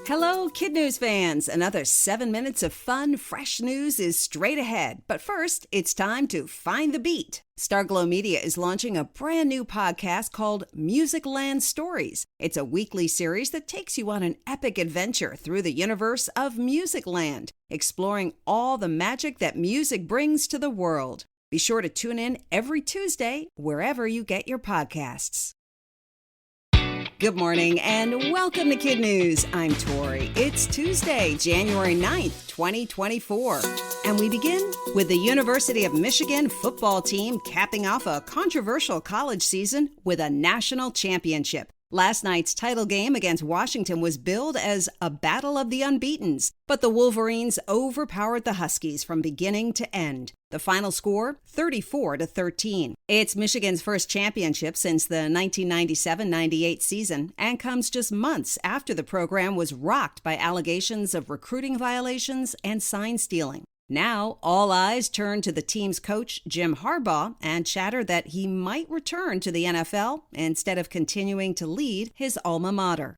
Hello, KidNuz fans. Another 7 minutes of fun, fresh news is straight ahead. But first, it's time to find the beat. Starglow Media is launching a brand new podcast called Musicland Stories. It's a weekly series that takes you on an epic adventure through the universe of Musicland, exploring all the magic that music brings to the world. Be sure to tune in every Tuesday, wherever you get your podcasts. Good morning and welcome to KidNuz. I'm Tori. It's Tuesday, January 9th, 2024. And we begin with the University of Michigan football team capping off a controversial college season with a national championship. Last night's title game against Washington was billed as a battle of the unbeatens, but the Wolverines overpowered the Huskies from beginning to end. The final score, 34-13. It's Michigan's first championship since the 1997-98 season and comes just months after the program was rocked by allegations of recruiting violations and sign stealing. Now, all eyes turn to the team's coach, Jim Harbaugh, and chatter that he might return to the NFL instead of continuing to lead his alma mater.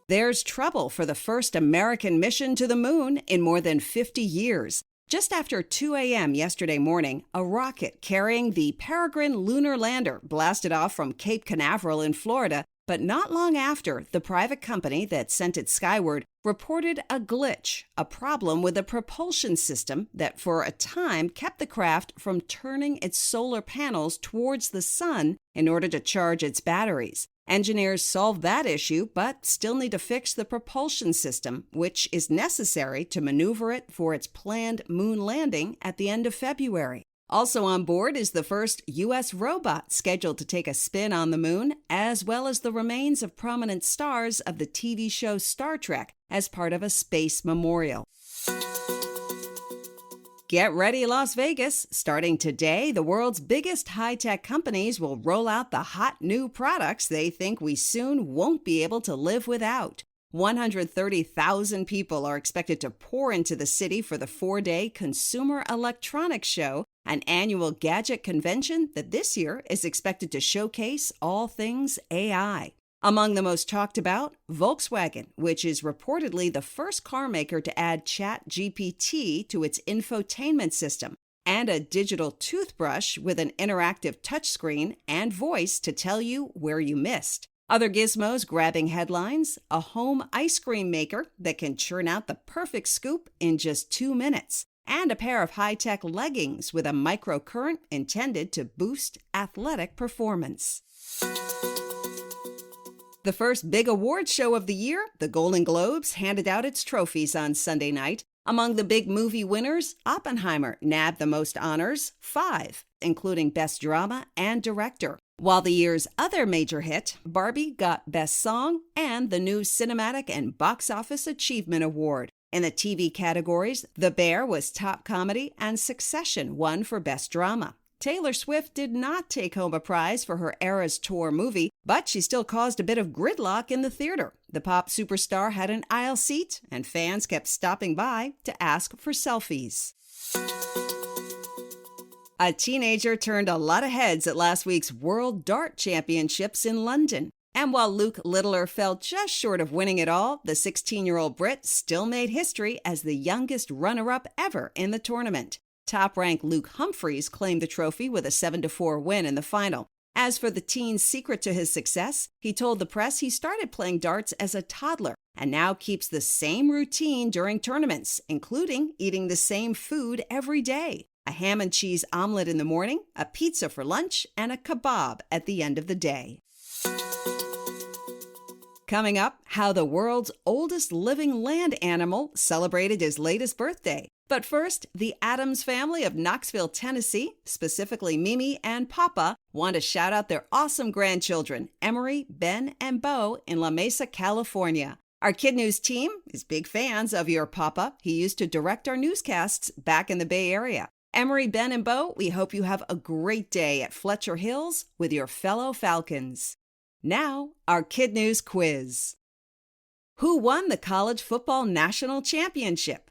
There's trouble for the first American mission to the moon in more than 50 years. Just after 2 a.m. yesterday morning, a rocket carrying the Peregrine lunar lander blasted off from Cape Canaveral in Florida, but not long after, the private company that sent it skyward reported a glitch, a problem with the propulsion system that for a time kept the craft from turning its solar panels towards the sun in order to charge its batteries. Engineers solved that issue, but still need to fix the propulsion system, which is necessary to maneuver it for its planned moon landing at the end of February. Also on board is the first U.S. robot scheduled to take a spin on the moon, as well as the remains of prominent stars of the TV show Star Trek as part of a space memorial. Get ready, Las Vegas. Starting today, the world's biggest high-tech companies will roll out the hot new products they think we soon won't be able to live without. 130,000 people are expected to pour into the city for the 4-day Consumer Electronics Show, an annual gadget convention that this year is expected to showcase all things AI. Among the most talked about, Volkswagen, which is reportedly the first car maker to add ChatGPT to its infotainment system, and a digital toothbrush with an interactive touchscreen and voice to tell you where you missed. Other gizmos grabbing headlines, a home ice cream maker that can churn out the perfect scoop in just 2 minutes, and a pair of high-tech leggings with a microcurrent intended to boost athletic performance. The first big award show of the year, the Golden Globes, handed out its trophies on Sunday night. Among the big movie winners, Oppenheimer nabbed the most honors, 5, including Best Drama and Director. While the year's other major hit, Barbie, got Best Song and the new Cinematic and Box Office Achievement Award. In the TV categories, The Bear was Top Comedy and Succession won for Best Drama. Taylor Swift did not take home a prize for her Eras Tour movie, but she still caused a bit of gridlock in the theater. The pop superstar had an aisle seat, and fans kept stopping by to ask for selfies. A teenager turned a lot of heads at last week's World Dart Championships in London. And while Luke Littler fell just short of winning it all, the 16-year-old Brit still made history as the youngest runner-up ever in the tournament. Top-ranked Luke Humphreys claimed the trophy with a 7-4 win in the final. As for the teen's secret to his success, he told the press he started playing darts as a toddler and now keeps the same routine during tournaments, including eating the same food every day. A ham and cheese omelet in the morning, a pizza for lunch, and a kebab at the end of the day. Coming up, how the world's oldest living land animal celebrated his latest birthday. But first, the Addams family of Knoxville, Tennessee, specifically Mimi and Papa, want to shout out their awesome grandchildren, Emery, Ben, and Bo, in La Mesa, California. Our KidNuz team is big fans of your Papa. He used to direct our newscasts back in the Bay Area. Emery, Ben, and Bo, we hope you have a great day at Fletcher Hills with your fellow Falcons. Now, our KidNuz quiz. Who won the college football national championship?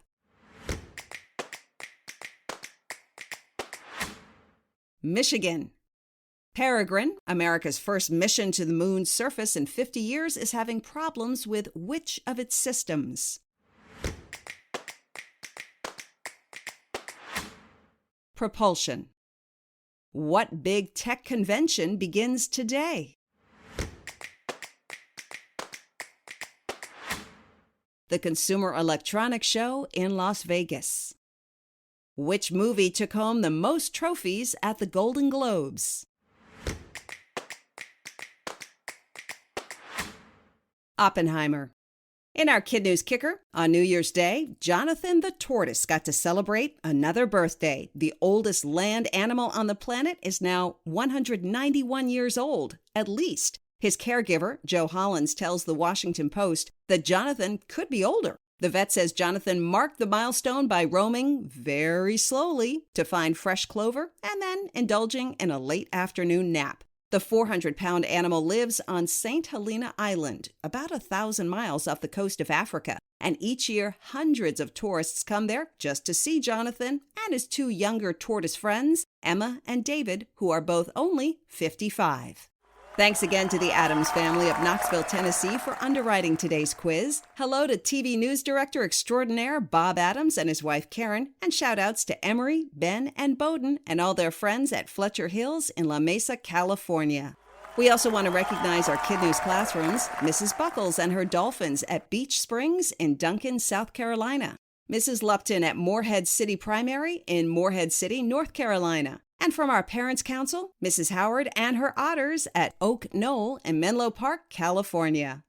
Michigan. Peregrine, America's first mission to the moon's surface in 50 years, is having problems with which of its systems? Propulsion. What big tech convention begins today? The Consumer Electronics Show in Las Vegas. Which movie took home the most trophies at the Golden Globes? Oppenheimer. In our KidNuz Kicker, on New Year's Day, Jonathan the tortoise got to celebrate another birthday. The oldest land animal on the planet is now 191 years old, at least. His caregiver, Joe Hollins, tells the Washington Post that Jonathan could be older. The vet says Jonathan marked the milestone by roaming very slowly to find fresh clover and then indulging in a late afternoon nap. The 400-pound animal lives on St. Helena Island, about 1,000 miles off the coast of Africa. And each year, hundreds of tourists come there just to see Jonathan and his two younger tortoise friends, Emma and David, who are both only 55. Thanks again to the Adams family of Knoxville, Tennessee, for underwriting today's quiz. Hello to TV news director extraordinaire Bob Adams and his wife Karen, and shout-outs to Emery, Ben, and Bowden, and all their friends at Fletcher Hills in La Mesa, California. We also want to recognize our KidNuz classrooms, Mrs. Buckles and her dolphins at Beach Springs in Duncan, South Carolina, Mrs. Lupton at Morehead City Primary in Morehead City, North Carolina, and from our Parents Council, Mrs. Howard and her otters at Oak Knoll in Menlo Park, California.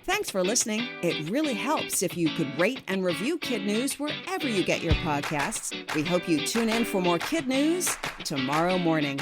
Thanks for listening. It really helps if you could rate and review KidNuz wherever you get your podcasts. We hope you tune in for more KidNuz tomorrow morning.